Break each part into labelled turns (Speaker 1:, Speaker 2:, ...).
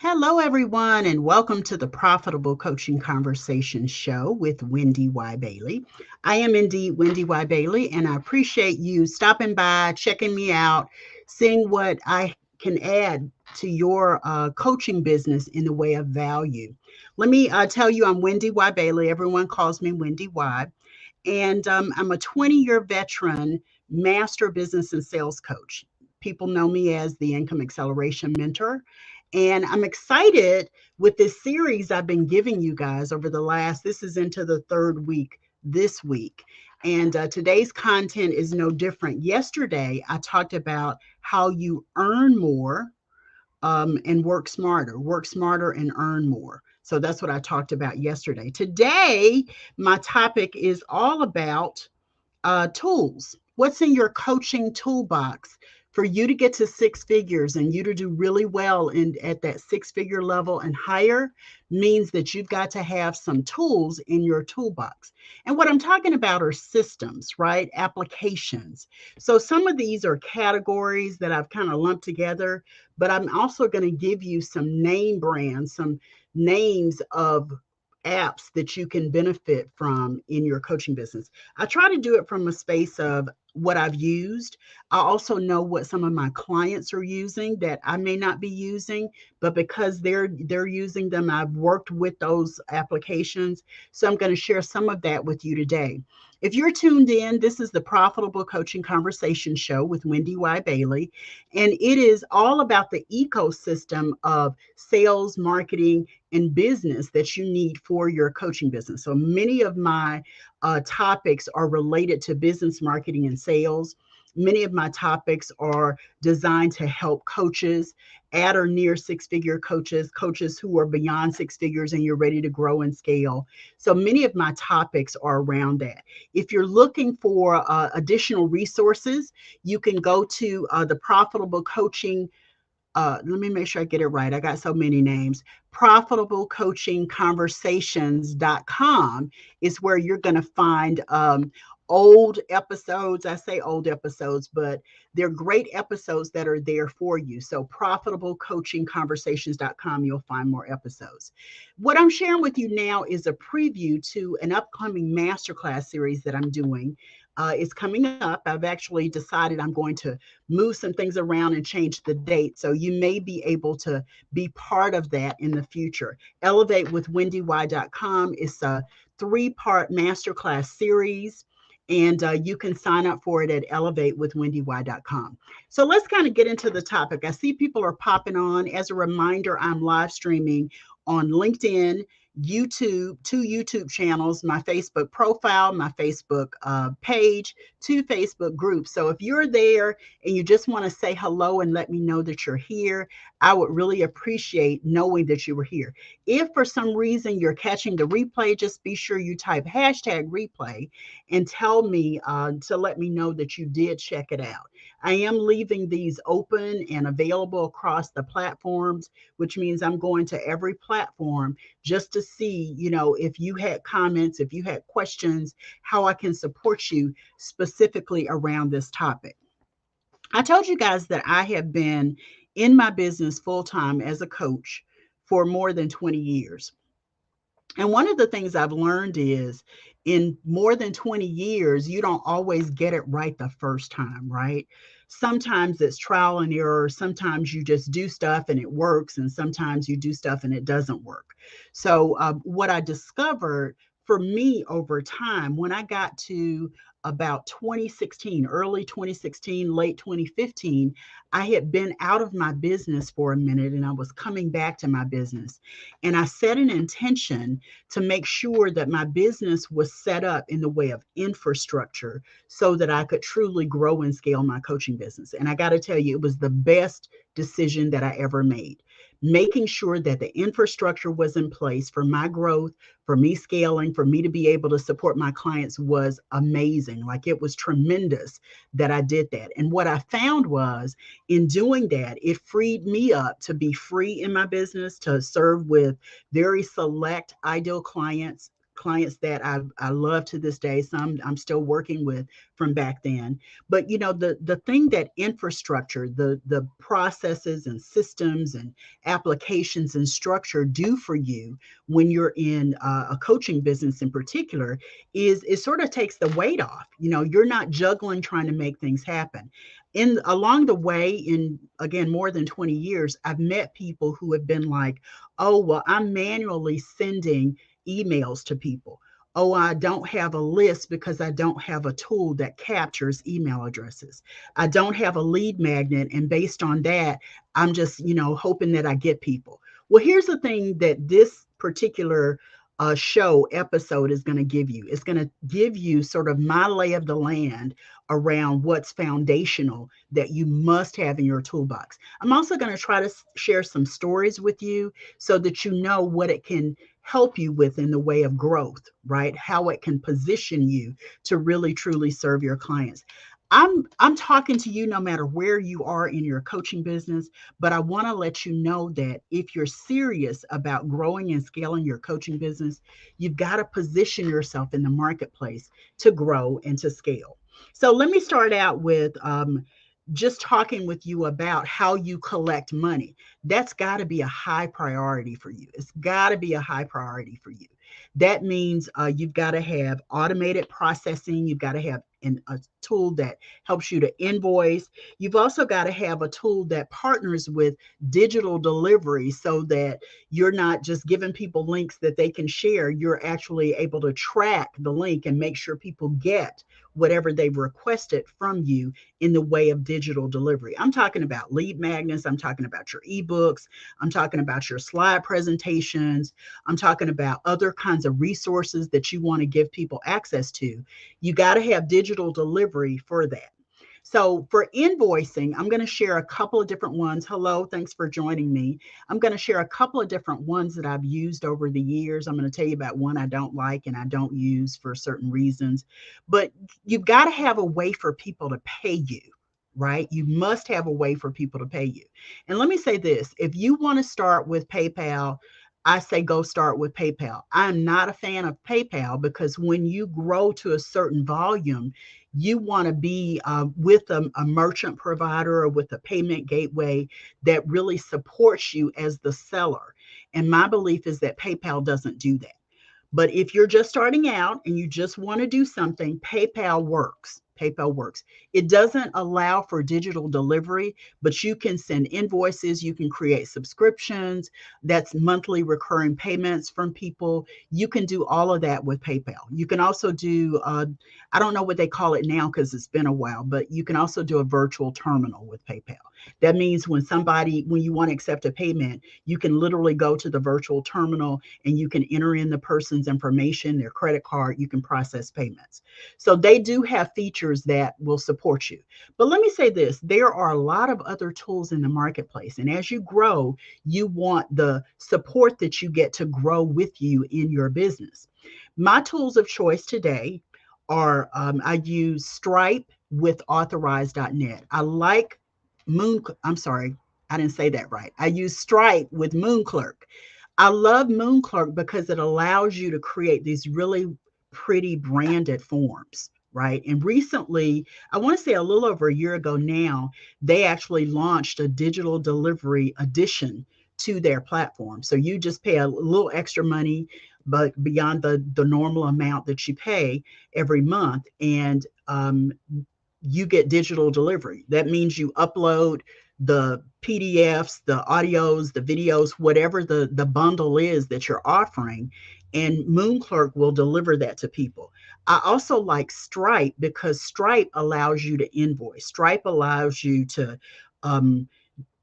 Speaker 1: Hello, everyone, and welcome to the Profitable Coaching Conversation Show with Wendy Y. Bailey. I am indeed Wendy Y. Bailey, and I appreciate you stopping by, checking me out, seeing what I can add to your coaching business in the way of value. Let me tell you, I'm Wendy Y. Bailey. Everyone calls me Wendy Y. And I'm a 20-year veteran master business and sales coach. People know me as the Income Acceleration Mentor. And I'm excited with this series I've been giving you guys over this is into the third week this week. And today's content is no different. Yesterday, I talked about how you earn more and work smarter and earn more. So that's what I talked about yesterday. Today, my topic is all about tools. What's in your coaching toolbox for you to get to six figures and you to do really well at that six-figure level and higher means that you've got to have some tools in your toolbox. And what I'm talking about are systems, right? Applications. So some of these are categories that I've kind of lumped together, but I'm also going to give you some name brands, some names of apps that you can benefit from in your coaching business. I try to do it from a space of what I've used. I also know what some of my clients are using that I may not be using, but because they're using them, I've worked with those applications. So I'm going to share some of that with you today. If you're tuned in, this is the Profitable Coaching Conversation Show with Wendy Y. Bailey, and it is all about the ecosystem of sales, marketing, and business that you need for your coaching business. So many of my topics are related to business marketing and sales. Many of my topics are designed to help coaches at or near six-figure coaches, coaches who are beyond six figures and you're ready to grow and scale. So many of my topics are around that. If you're looking for additional resources, you can go to the Profitable Coaching let me make sure I get it right. I got so many names. Profitablecoachingconversations.com is where you're going to find old episodes. I say old episodes, but they're great episodes that are there for you. So profitablecoachingconversations.com, you'll find more episodes. What I'm sharing with you now is a preview to an upcoming masterclass series that I'm doing. It's coming up. I've actually decided I'm going to move some things around and change the date. So you may be able to be part of that in the future. ElevateWithWendyY.com is a three-part masterclass series. And you can sign up for it at elevatewithwendyy.com. So let's kind of get into the topic. I see people are popping on. As a reminder, I'm live streaming on LinkedIn, YouTube, two YouTube channels, my Facebook profile, my Facebook page, two Facebook groups. So if you're there and you just want to say hello and let me know that you're here, I would really appreciate knowing that you were here. If for some reason you're catching the replay, just be sure you type hashtag replay and tell me to let me know that you did check it out. I am leaving these open and available across the platforms, which means I'm going to every platform just to see, if you had comments, if you had questions, how I can support you specifically around this topic. I told you guys that I have been in my business full time as a coach for more than 20 years. And one of the things I've learned is in more than 20 years, you don't always get it right the first time, right? Sometimes it's trial and error. Sometimes you just do stuff and it works. And sometimes you do stuff and it doesn't work. So what I discovered for me over time, when I got to about 2016, early 2016, late 2015, I had been out of my business for a minute and I was coming back to my business. And I set an intention to make sure that my business was set up in the way of infrastructure so that I could truly grow and scale my coaching business. And I got to tell you, it was the best decision that I ever made. Making sure that the infrastructure was in place for my growth, for me scaling, for me to be able to support my clients was amazing. Like it was tremendous that I did that. And what I found was in doing that, it freed me up to be free in my business, to serve with very select ideal clients, clients that I love to this day. Some I'm still working with from back then. But the thing that infrastructure, the processes and systems and applications and structure do for you when you're in a coaching business in particular is it sort of takes the weight off. You're not juggling trying to make things happen. In along the way, in again more than 20 years, I've met people who have been like, oh, well, I'm manually sending emails to people. Oh, I don't have a list because I don't have a tool that captures email addresses. I don't have a lead magnet. And based on that, I'm just, hoping that I get people. Well, here's the thing that this particular show episode is going to give you. It's going to give you sort of my lay of the land around what's foundational that you must have in your toolbox. I'm also going to try to share some stories with you so that you know what it can help you with in the way of growth, right? How it can position you to really truly serve your clients. I'm talking to you no matter where you are in your coaching business, but I want to let you know that if you're serious about growing and scaling your coaching business, you've got to position yourself in the marketplace to grow and to scale. So let me start out with just talking with you about how you collect money. That's got to be a high priority for you. It's got to be a high priority for you. That means you've got to have automated processing. You've got to have a tool that helps you to invoice. You've also got to have a tool that partners with digital delivery so that you're not just giving people links that they can share. You're actually able to track the link and make sure people get whatever they've requested from you in the way of digital delivery. I'm talking about lead magnets. I'm talking about your ebooks. I'm talking about your slide presentations. I'm talking about other kinds of resources that you want to give people access to. You got to have digital delivery for that. So for invoicing, I'm going to share a couple of different ones. Hello, thanks for joining me. I'm going to share a couple of different ones that I've used over the years. I'm going to tell you about one I don't like and I don't use for certain reasons. But you've got to have a way for people to pay you, right? You must have a way for people to pay you. And let me say this, if you want to start with PayPal, I say go start with PayPal. I'm not a fan of PayPal because when you grow to a certain volume, you want to be with a merchant provider or with a payment gateway that really supports you as the seller. And my belief is that PayPal doesn't do that. But if you're just starting out and you just want to do something, PayPal works. PayPal works. It doesn't allow for digital delivery, but you can send invoices, you can create subscriptions, that's monthly recurring payments from people. You can do all of that with PayPal. You can also do, I don't know what they call it now because it's been a while, but you can also do a virtual terminal with PayPal. That means when you want to accept a payment, you can literally go to the virtual terminal and you can enter in the person's information, their credit card, you can process payments. So they do have features that will support you. But let me say this, there are a lot of other tools in the marketplace. And as you grow, you want the support that you get to grow with you in your business. My tools of choice today are I use Stripe with authorize.net. I'm sorry, I didn't say that right. I use Stripe with Moonclerk. I love Moonclerk because it allows you to create these really pretty branded forms, right? And recently, I want to say a little over a year ago now, they actually launched a digital delivery addition to their platform. So you just pay a little extra money, but beyond the normal amount that you pay every month. And you get digital delivery. That means you upload the PDFs, the audios, the videos, whatever the bundle is that you're offering, and Moonclerk will deliver that to people. I also like Stripe because Stripe allows you to invoice. Stripe allows you to um,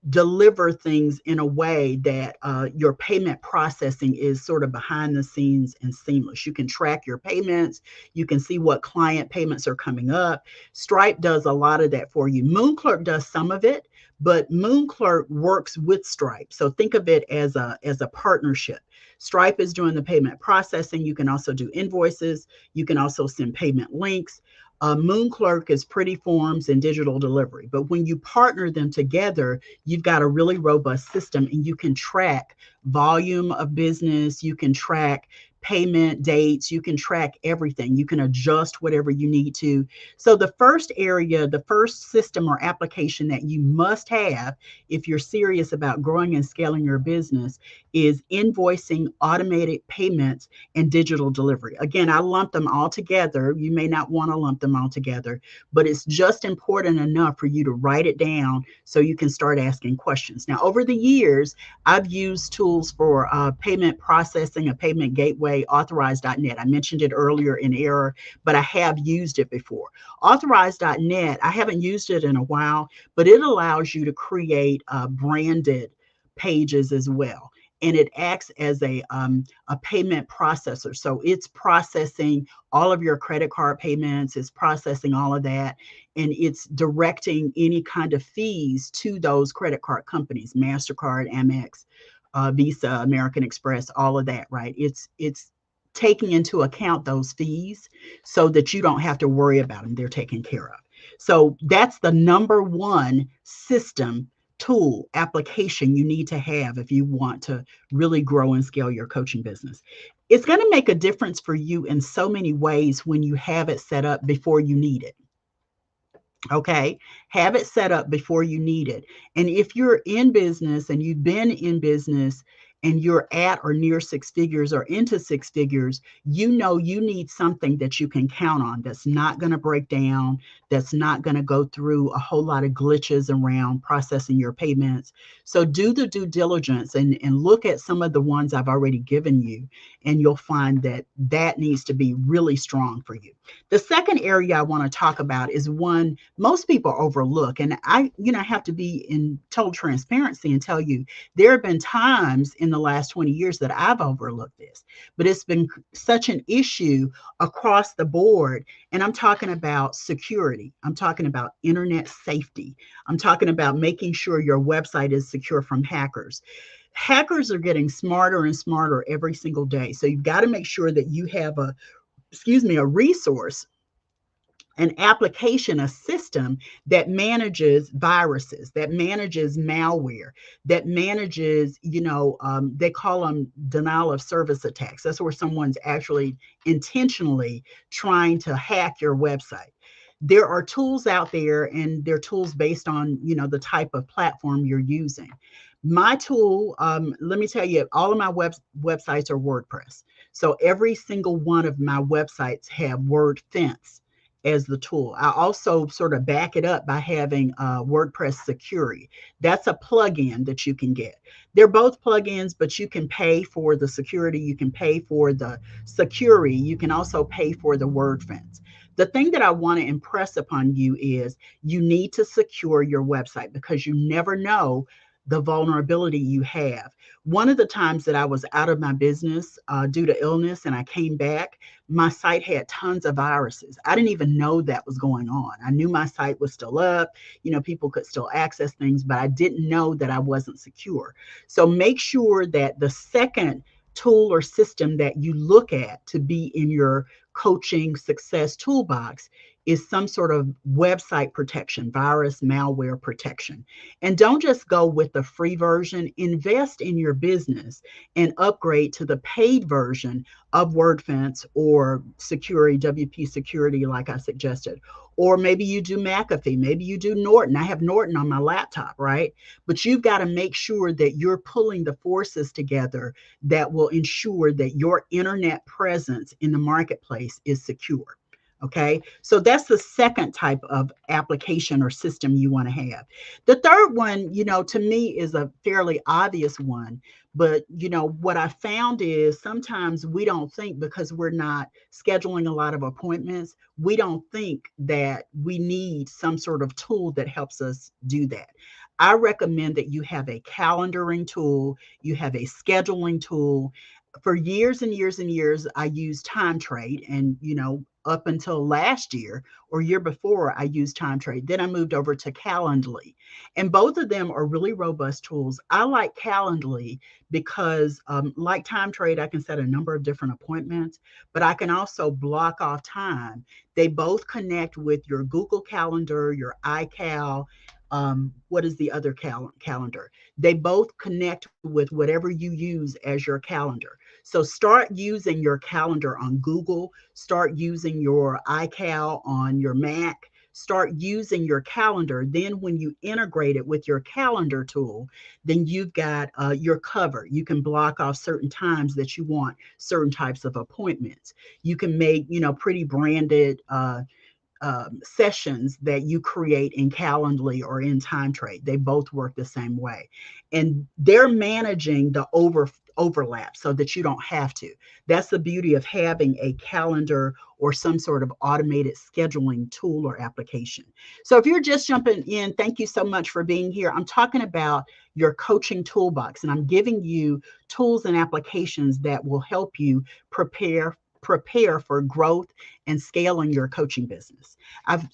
Speaker 1: deliver things in a way that your payment processing is sort of behind the scenes and seamless. You can track your payments. You can see what client payments are coming up. Stripe does a lot of that for you. Moonclerk does some of it, but Moonclerk works with Stripe. So think of it as a partnership. Stripe is doing the payment processing. You can also do invoices. You can also send payment links. Moonclerk is pretty forms and digital delivery. But when you partner them together, you've got a really robust system and you can track volume of business. You can track payment dates. You can track everything. You can adjust whatever you need to. So the first area, the first system or application that you must have if you're serious about growing and scaling your business is invoicing, automated payments, and digital delivery. Again, I lump them all together. You may not want to lump them all together, but it's just important enough for you to write it down so you can start asking questions. Now, over the years, I've used tools for payment processing, a payment gateway, authorize.net. I mentioned it earlier in error, but I have used it before. Authorize.net, I haven't used it in a while, but it allows you to create branded pages as well. And it acts as a payment processor. So it's processing all of your credit card payments, it's processing all of that, and it's directing any kind of fees to those credit card companies, MasterCard, Amex, Visa, American Express, all of that, right? It's taking into account those fees so that you don't have to worry about them. They're taken care of. So that's the number one system, tool, application you need to have if you want to really grow and scale your coaching business. It's going to make a difference for you in so many ways when you have it set up before you need it. Okay, have it set up before you need it. And if you're in business and you've been in business and you're at or near six figures or into six figures, you know you need something that you can count on that's not going to break down, that's not going to go through a whole lot of glitches around processing your payments. So do the due diligence and look at some of the ones I've already given you, and you'll find that that needs to be really strong for you. The second area I want to talk about is one most people overlook. And I have to be in total transparency and tell you there have been times in the last 20 years that I've overlooked this, but it's been such an issue across the board. And I'm talking about security. I'm talking about internet safety. I'm talking about making sure your website is secure from hackers. Hackers are getting smarter and smarter every single day. So you've got to make sure that you have a resource, an application, a system that manages viruses, that manages malware, that manages, they call them denial of service attacks. That's where someone's actually intentionally trying to hack your website. There are tools out there, and they're tools based on, the type of platform you're using. My tool, let me tell you, all of my websites are WordPress. So every single one of my websites have WordFence as the tool. I also sort of back it up by having WordPress Security. That's a plugin that you can get. They're both plugins, but you can pay for the security. You can pay for the security. You can also pay for the WordFence. The thing that I want to impress upon you is you need to secure your website because you never know the vulnerability you have. One of the times that I was out of my business due to illness and I came back, my site had tons of viruses. I didn't even know that was going on. I knew my site was still up, people could still access things, but I didn't know that I wasn't secure. So make sure that the second tool or system that you look at to be in your coaching success toolbox is some sort of website protection, virus, malware protection. And don't just go with the free version. Invest in your business and upgrade to the paid version of WordFence or Security, WP Security, like I suggested. Or maybe you do McAfee, maybe you do Norton. I have Norton on my laptop, right? But you've got to make sure that you're pulling the forces together that will ensure that your internet presence in the marketplace is secure. Okay, so that's the second type of application or system you want to have. The third one, to me is a fairly obvious one, but what I found is sometimes we don't think, because we're not scheduling a lot of appointments, we don't think that we need some sort of tool that helps us do that. I recommend that you have a calendaring tool, you have a scheduling tool. For years and years and years, I used Time Trade, and up until last year or year before, I used Time Trade. Then I moved over to Calendly, and both of them are really robust tools. I like Calendly because, like Time Trade, I can set a number of different appointments, but I can also block off time. They both connect with your Google Calendar, your iCal. What is the other calendar? They both connect with whatever you use as your calendar. So start using your calendar on Google, start using your iCal on your Mac, start using your calendar. Then when you integrate it with your calendar tool, then you've got your cover. You can block off certain times that you want certain types of appointments. You can make, pretty branded sessions that you create in Calendly or in Time Trade. They both work the same way. And they're managing the overlap so that you don't have to. That's the beauty of having a calendar or some sort of automated scheduling tool or application. So if you're just jumping in, thank you so much for being here. I'm talking about your coaching toolbox, and I'm giving you tools and applications that will help you prepare for growth and scaling your coaching business. I've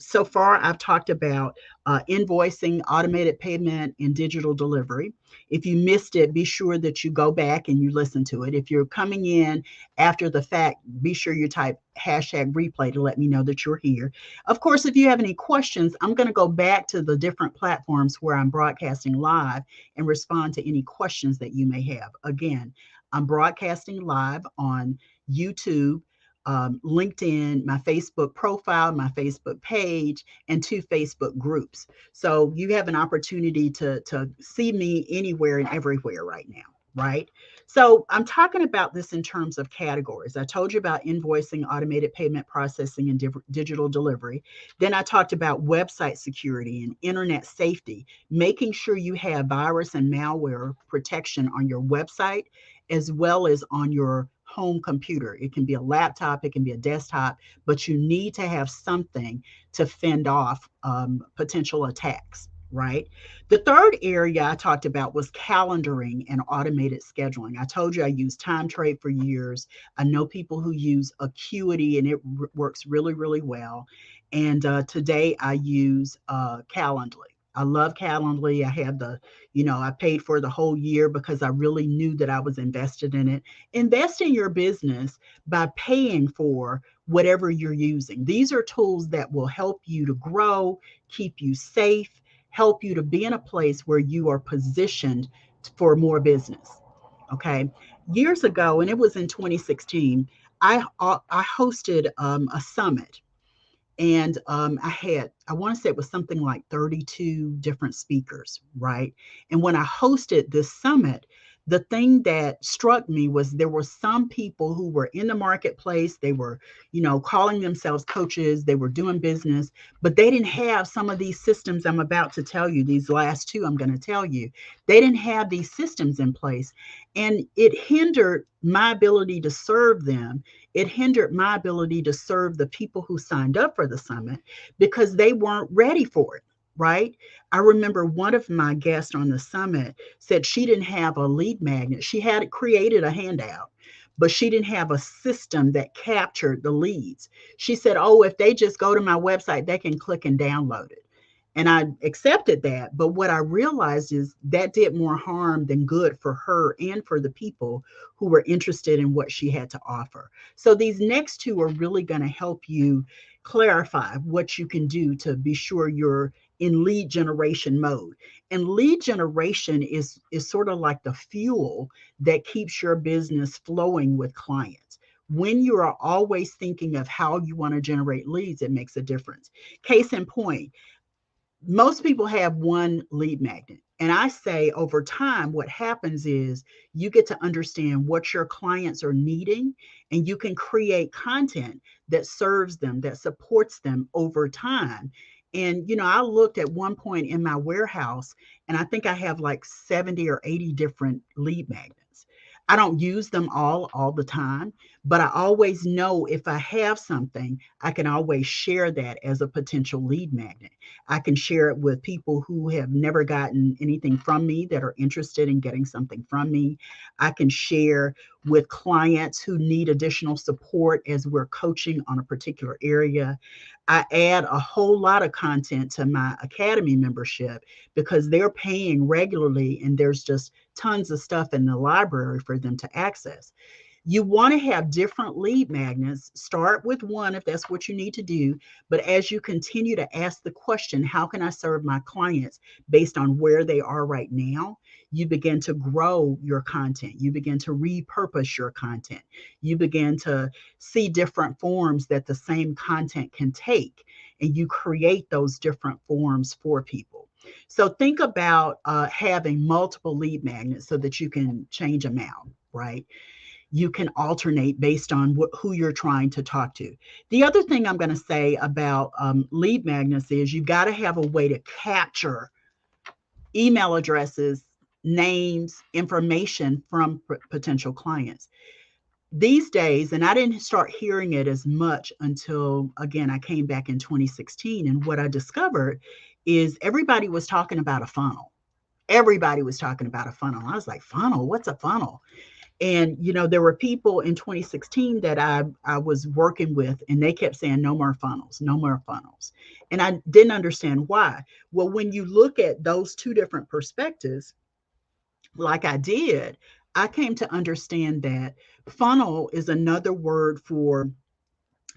Speaker 1: talked about invoicing, automated payment, and digital delivery. If you missed it, be sure that you go back and you listen to it. If you're coming in after the fact, be sure you type #replay to let me know that you're here. Of course, if you have any questions, I'm going to go back to the different platforms where I'm broadcasting live and respond to any questions that you may have. Again, I'm broadcasting live on YouTube, LinkedIn, my Facebook profile, my Facebook page, and 2 Facebook groups. So you have an opportunity to see me anywhere and everywhere right now, right? So I'm talking about this in terms of categories. I told you about invoicing, automated payment processing, and digital delivery. Then I talked about website security and internet safety, making sure you have virus and malware protection on your website as well as on your home computer. It can be a laptop, it can be a desktop, but you need to have something to fend off potential attacks, right? The third area I talked about was calendaring and automated scheduling. I told you I used Time Trade for years. I know people who use Acuity, and it works really, really well. And today I use Calendly. I love Calendly. I have I paid for the whole year because I really knew that I was invested in it. Invest in your business by paying for whatever you're using. These are tools that will help you to grow, keep you safe, help you to be in a place where you are positioned for more business. Okay. Years ago, and it was in 2016, I hosted a summit, and I want to say it was something like 32 different speakers, right? And when I hosted this summit, the thing that struck me was there were some people who were in the marketplace. They were, calling themselves coaches. They were doing business, but they didn't have some of these systems I'm about to tell you. These last two I'm going to tell you, they didn't have these systems in place. And it hindered my ability to serve them. It hindered my ability to serve the people who signed up for the summit because they weren't ready for it, right? I remember one of my guests on the summit said she didn't have a lead magnet. She had created a handout, but she didn't have a system that captured the leads. She said, oh, if they just go to my website, they can click and download it. And I accepted that. But what I realized is that did more harm than good for her and for the people who were interested in what she had to offer. So these next two are really going to help you clarify what you can do to be sure you're in lead generation mode. And lead generation is sort of like the fuel that keeps your business flowing with clients. When you are always thinking of how you want to generate leads, it makes a difference. Case in point, most people have one lead magnet. And I say over time, what happens is you get to understand what your clients are needing, and you can create content that serves them, that supports them over time. And, I looked at one point in my warehouse, and I think I have like 70 or 80 different lead magnets. I don't use them all the time, but I always know if I have something, I can always share that as a potential lead magnet. I can share it with people who have never gotten anything from me that are interested in getting something from me. I can share with clients who need additional support as we're coaching on a particular area. I add a whole lot of content to my Academy membership because they're paying regularly and there's just tons of stuff in the library for them to access. You want to have different lead magnets. Start with one if that's what you need to do. But as you continue to ask the question, how can I serve my clients based on where they are right now? You begin to grow your content. You begin to repurpose your content. You begin to see different forms that the same content can take, and you create those different forms for people. So think about having multiple lead magnets so that you can change them out, right? You can alternate based on who you're trying to talk to. The other thing I'm going to say about lead magnets is you've got to have a way to capture email addresses, names, information from potential clients. These days, and I didn't start hearing it as much until, again, I came back in 2016. And what I discovered is everybody was talking about a funnel. Everybody was talking about a funnel. I was like, funnel? What's a funnel? And, there were people in 2016 that I was working with, and they kept saying, no more funnels, no more funnels. And I didn't understand why. Well, when you look at those two different perspectives, like I did, I came to understand that funnel is another word for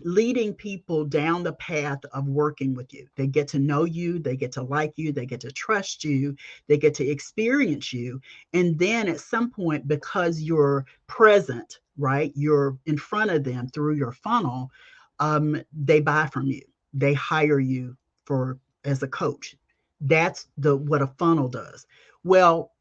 Speaker 1: leading people down the path of working with you. They get to know you, they get to like you, they get to trust you, they get to experience you. And then at some point, because you're present, right, you're in front of them through your funnel, they buy from you. They hire you for as a coach. That's what a funnel does. Well,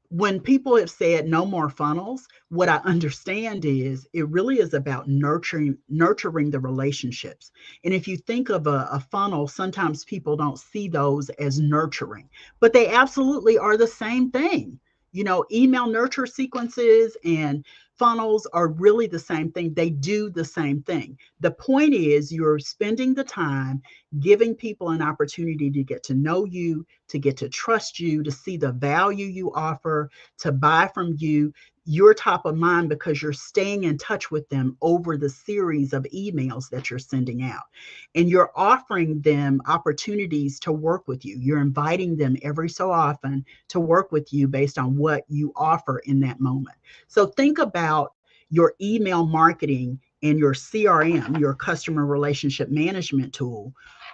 Speaker 1: when people have said no more funnels, what I understand is it really is about nurturing the relationships. And if you think of a funnel, sometimes people don't see those as nurturing, but they absolutely are the same thing. Email nurture sequences and funnels are really the same thing. They do the same thing. The point is you're spending the time giving people an opportunity to get to know you, to get to trust you, to see the value you offer, to buy from you. You're top of mind because you're staying in touch with them over the series of emails that you're sending out. And you're offering them opportunities to work with you. You're inviting them every so often to work with you based on what you offer in that moment. So think about your email marketing and your CRM, your customer relationship management tool,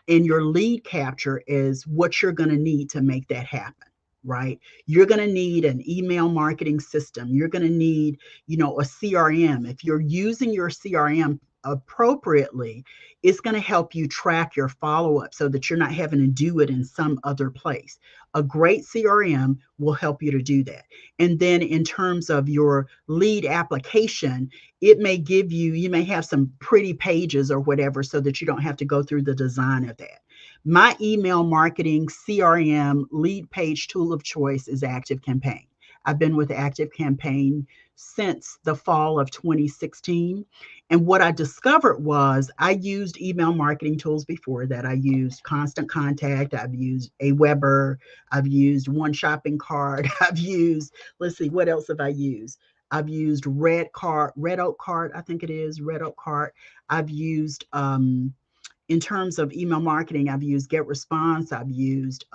Speaker 1: and your lead capture is what you're going to need to make that happen, right? You're going to need an email marketing system. You're going to need, a CRM. If you're using your CRM appropriately, it's going to help you track your follow-up so that you're not having to do it in some other place. A great CRM will help you to do that. And then in terms of your lead application, it may give you may have some pretty pages or whatever so that you don't have to go through the design of that. My email marketing CRM lead page tool of choice is ActiveCampaign. I've been with ActiveCampaign since the fall of 2016. And what I discovered was I used email marketing tools before that. I used Constant Contact. I've used Aweber. I've used One Shopping Cart. I've used, let's see, what else have I used? I've used Red Oak Cart, I think it is, Red Oak Cart. I've used, in terms of email marketing, I've used GetResponse. I've used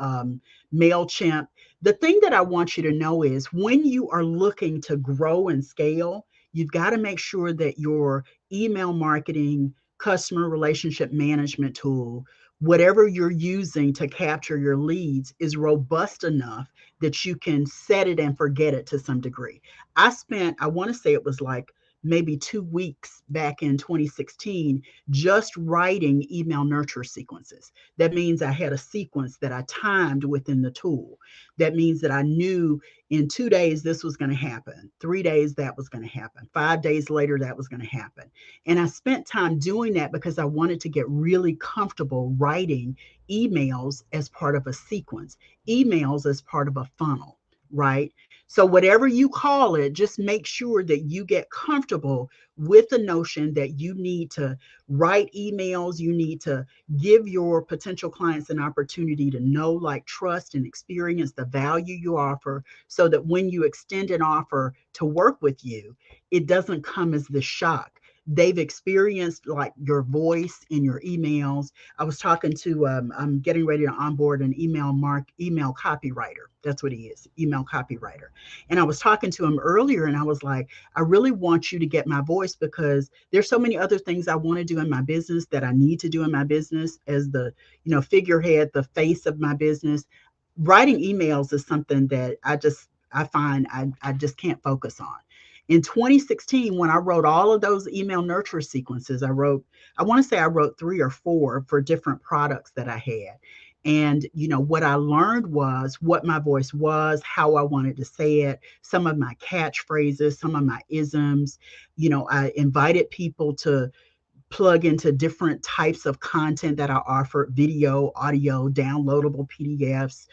Speaker 1: MailChimp. The thing that I want you to know is when you are looking to grow and scale, you've got to make sure that your email marketing, customer relationship management tool, whatever you're using to capture your leads, is robust enough that you can set it and forget it to some degree. I want to say it was like maybe 2 weeks back in 2016, just writing email nurture sequences. That means I had a sequence that I timed within the tool. That means that I knew in 2 days this was going to happen, 3 days that was going to happen, 5 days later that was going to happen. And I spent time doing that because I wanted to get really comfortable writing emails as part of a sequence, emails as part of a funnel, right? So whatever you call it, just make sure that you get comfortable with the notion that you need to write emails. You need to give your potential clients an opportunity to know, like, trust and experience the value you offer so that when you extend an offer to work with you, it doesn't come as the shock they've experienced like your voice in your emails. I was talking to, I'm getting ready to onboard an email copywriter. That's what he is, email copywriter. And I was talking to him earlier and I was like, I really want you to get my voice because there's so many other things I want to do in my business that I need to do in my business as the, figurehead, the face of my business. Writing emails is something that I find I just can't focus on. In 2016, when I wrote all of those email nurture sequences, I want to say I wrote 3 or 4 for different products that I had. And, what I learned was what my voice was, how I wanted to say it, some of my catchphrases, some of my isms. I invited people to plug into different types of content that I offer: video, audio, downloadable PDFs,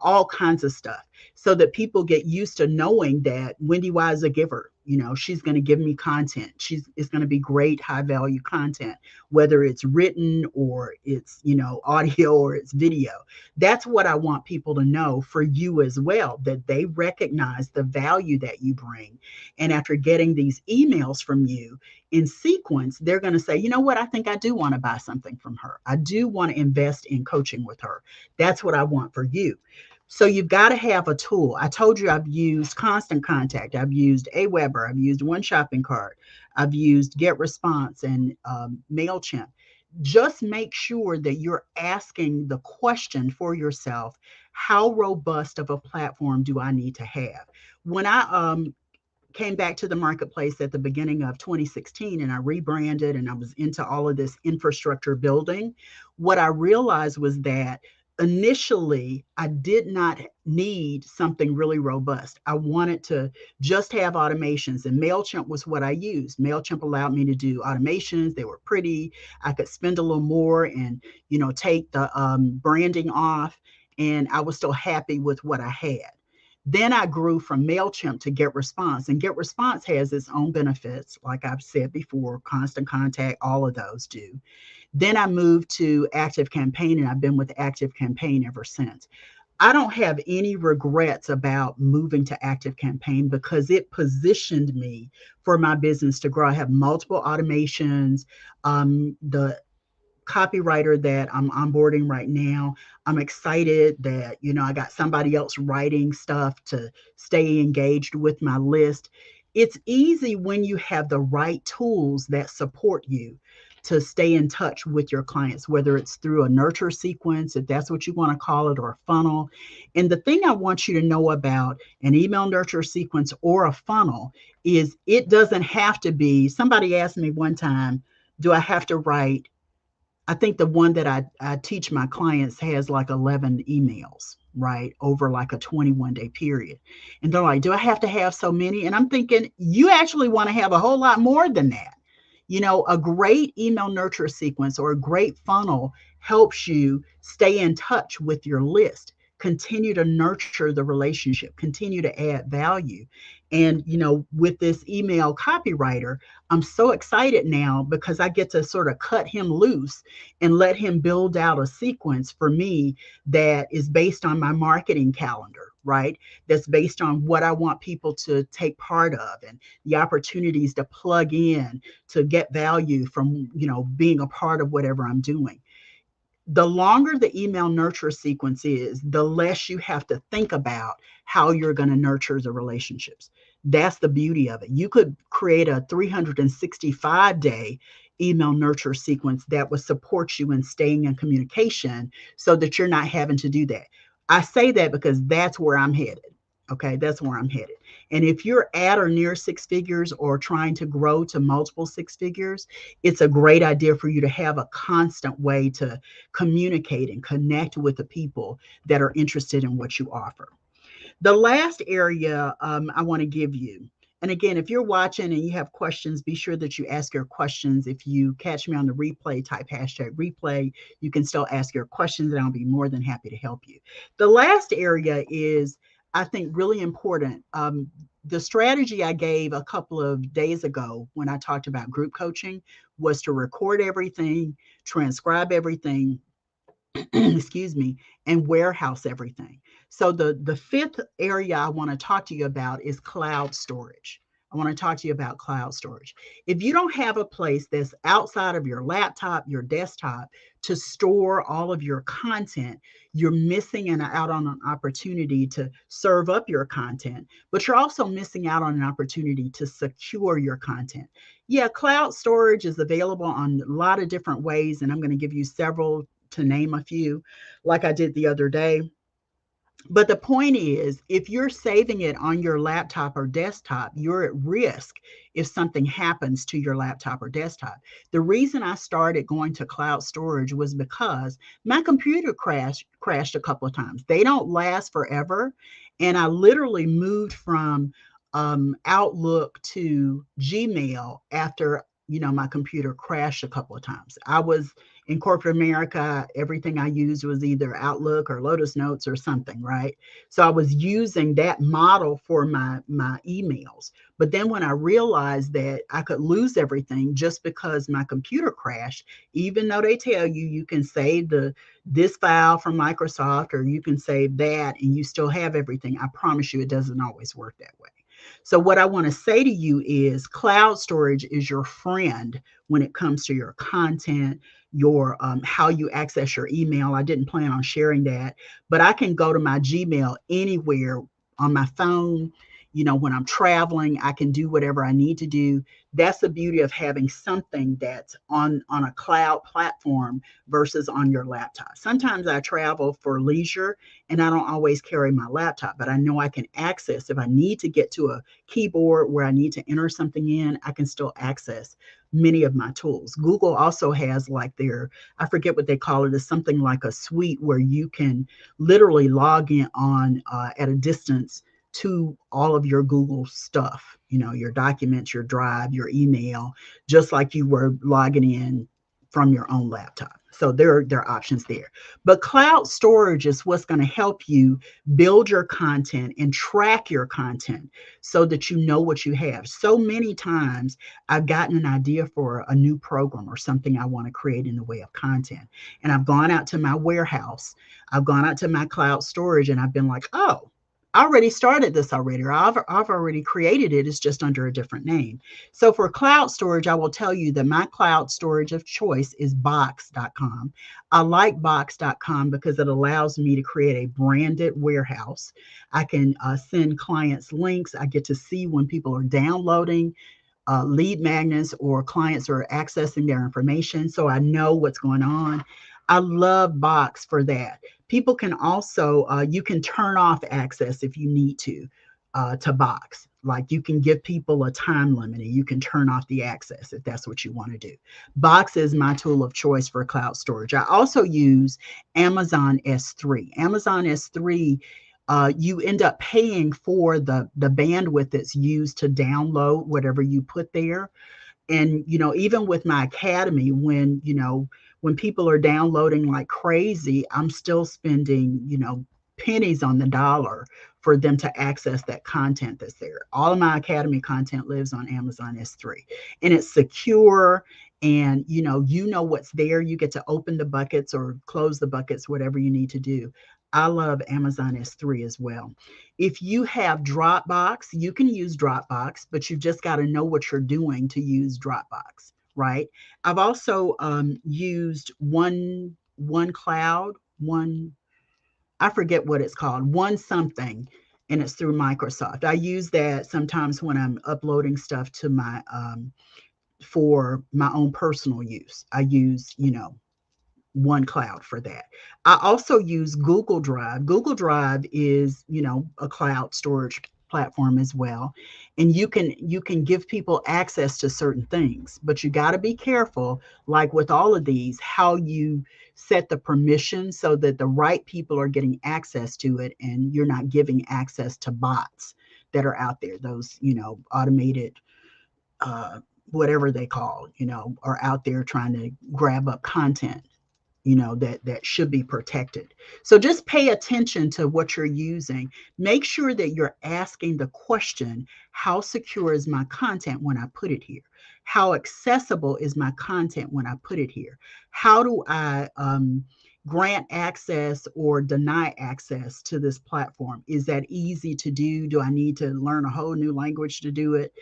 Speaker 1: all kinds of stuff, so that people get used to knowing that Wendy Y is a giver. She's going to give me content. It's going to be great, high value content, whether it's written or it's, audio or it's video. That's what I want people to know for you as well, that they recognize the value that you bring. And after getting these emails from you, in sequence, they're going to say, you know what, I think I do want to buy something from her. I do want to invest in coaching with her. That's what I want for you. So you've got to have a tool. I told you I've used Constant Contact. I've used Aweber. I've used One Shopping Cart. I've used Get Response and MailChimp. Just make sure that you're asking the question for yourself: how robust of a platform do I need to have? When I came back to the marketplace at the beginning of 2016 and I rebranded and I was into all of this infrastructure building, what I realized was that initially I did not need something really robust. I wanted to just have automations, and MailChimp was what I used. MailChimp allowed me to do automations. They were pretty. I could spend a little more and, take the branding off, and I was still happy with what I had. Then I grew from MailChimp to Get Response, and Get Response has its own benefits. Like I've said before, Constant Contact, all of those do. Then I moved to Active Campaign, and I've been with Active Campaign ever since. I don't have any regrets about moving to Active Campaign because it positioned me for my business to grow. I have multiple automations. The copywriter that I'm onboarding right now, I'm excited that, I got somebody else writing stuff to stay engaged with my list. It's easy when you have the right tools that support you to stay in touch with your clients, whether it's through a nurture sequence, if that's what you want to call it, or a funnel. And the thing I want you to know about an email nurture sequence or a funnel is it doesn't have to be. Somebody asked me one time, do I have to write? I think the one that I teach my clients has like 11 emails, right, over like a 21-day period. And they're like, do I have to have so many? And I'm thinking, you actually want to have a whole lot more than that. A great email nurture sequence or a great funnel helps you stay in touch with your list, continue to nurture the relationship, continue to add value. And, with this email copywriter, I'm so excited now because I get to sort of cut him loose and let him build out a sequence for me that is based on my marketing calendar, right? That's based on what I want people to take part of and the opportunities to plug in to get value from, being a part of whatever I'm doing. The longer the email nurture sequence is, the less you have to think about how you're going to nurture the relationships. That's the beauty of it. You could create a 365-day email nurture sequence that would support you in staying in communication so that you're not having to do that. I say that because that's where I'm headed. Okay, that's where I'm headed. And if you're at or near 6 figures or trying to grow to multiple 6 figures, it's a great idea for you to have a constant way to communicate and connect with the people that are interested in what you offer. The last area I want to give you, and again, if you're watching and you have questions, be sure that you ask your questions. If you catch me on the replay, type #replay. You can still ask your questions and I'll be more than happy to help you. The last area is, I think, really important. The strategy I gave a couple of days ago when I talked about group coaching was to record everything, transcribe everything, excuse me, and warehouse everything. So the fifth area I want to talk to you about is cloud storage. I want to talk to you about cloud storage. If you don't have a place that's outside of your laptop, your desktop, to store all of your content, you're missing out on an opportunity to serve up your content, but you're also missing out on an opportunity to secure your content. Yeah, cloud storage is available on a lot of different ways, and I'm going to give you several to name a few, like I did the other day. But the point is, if you're saving it on your laptop or desktop, you're at risk if something happens to your laptop or desktop. The reason I started going to cloud storage was because my computer crashed a couple of times. They don't last forever. And I literally moved from Outlook to Gmail after my computer crashed a couple of times. I was in corporate America, everything I used was either Outlook or Lotus Notes or something, right? So I was using that model for my emails. But then when I realized that I could lose everything just because my computer crashed, even though they tell you you can save this file from Microsoft or you can save that and you still have everything, I promise you it doesn't always work that way. So what I want to say to you is cloud storage is your friend when it comes to your content, your how you access your email. I didn't plan on sharing that, but I can go to my Gmail anywhere on my phone. When I'm traveling, I can do whatever I need to do. That's the beauty of having something that's on a cloud platform versus on your laptop. Sometimes I travel for leisure and I don't always carry my laptop, but I know I can access if I need to get to a keyboard where I need to enter something in, I can still access many of my tools. Google also has like I forget what they call it, is something like a suite where you can literally log in on at a distance to all of your Google stuff, your documents, your drive, your email, just like you were logging in from your own laptop. So there are options there. But cloud storage is what's going to help you build your content and track your content so that you know what you have. So many times I've gotten an idea for a new program or something I want to create in the way of content. And I've gone out to my warehouse, I've gone out to my cloud storage, and I've been like, oh, I already started this already, or I've already created it. It's just under a different name. So for cloud storage, I will tell you that my cloud storage of choice is box.com. I like box.com because it allows me to create a branded warehouse. I can send clients links. I get to see when people are downloading lead magnets or clients are accessing their information. So I know what's going on. I love Box for that. People can also, you can turn off access if you need to Box. Like you can give people a time limit and you can turn off the access if that's what you want to do. Box is my tool of choice for cloud storage. I also use Amazon S3. Amazon S3, you end up paying for the bandwidth that's used to download whatever you put there. And even with my academy, when people are downloading like crazy, I'm still spending pennies on the dollar for them to access that content that's there. All of my academy content lives on Amazon S3, and it's secure, and what's there. You get to open the buckets or close the buckets, whatever you need to do. I love Amazon S3 as well. If you have Dropbox, you can use Dropbox, but you've just got to know what you're doing to use Dropbox, right? I've also used one cloud, I forget what it's called, one something, and it's through Microsoft. I use that sometimes when I'm uploading stuff to my for my own personal use. I use, one cloud for that. I also use Google Drive. Google Drive is, a cloud storage platform as well. And you can give people access to certain things, but you got to be careful, like with all of these, how you set the permission so that the right people are getting access to it and you're not giving access to bots that are out there, those, automated whatever they call, are out there trying to grab up content, that should be protected. So just pay attention to what you're using. Make sure that you're asking the question, how secure is my content when I put it here? How accessible is my content when I put it here? How do I grant access or deny access to this platform? Is that easy to do? Do I need to learn a whole new language to do it?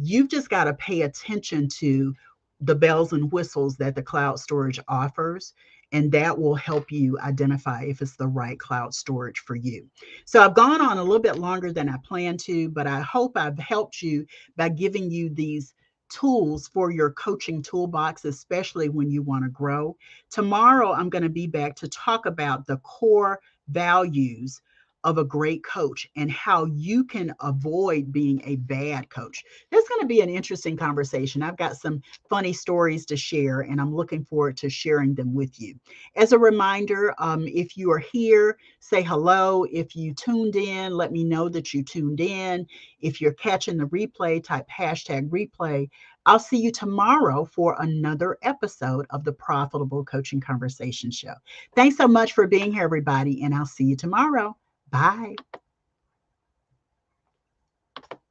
Speaker 1: You've just got to pay attention to the bells and whistles that the cloud storage offers, and that will help you identify if it's the right cloud storage for you. So I've gone on a little bit longer than I planned to, but I hope I've helped you by giving you these tools for your coaching toolbox, especially when you want to grow. Tomorrow, I'm going to be back to talk about the core values of a great coach and how you can avoid being a bad coach. That's going to be an interesting conversation. I've got some funny stories to share, and I'm looking forward to sharing them with you. As a reminder, if you are here, say hello. If you tuned in, let me know that you tuned in. If you're catching the replay, type hashtag replay. I'll see you tomorrow for another episode of the Profitable Coaching Conversation Show. Thanks so much for being here, everybody, and I'll see you tomorrow. Bye.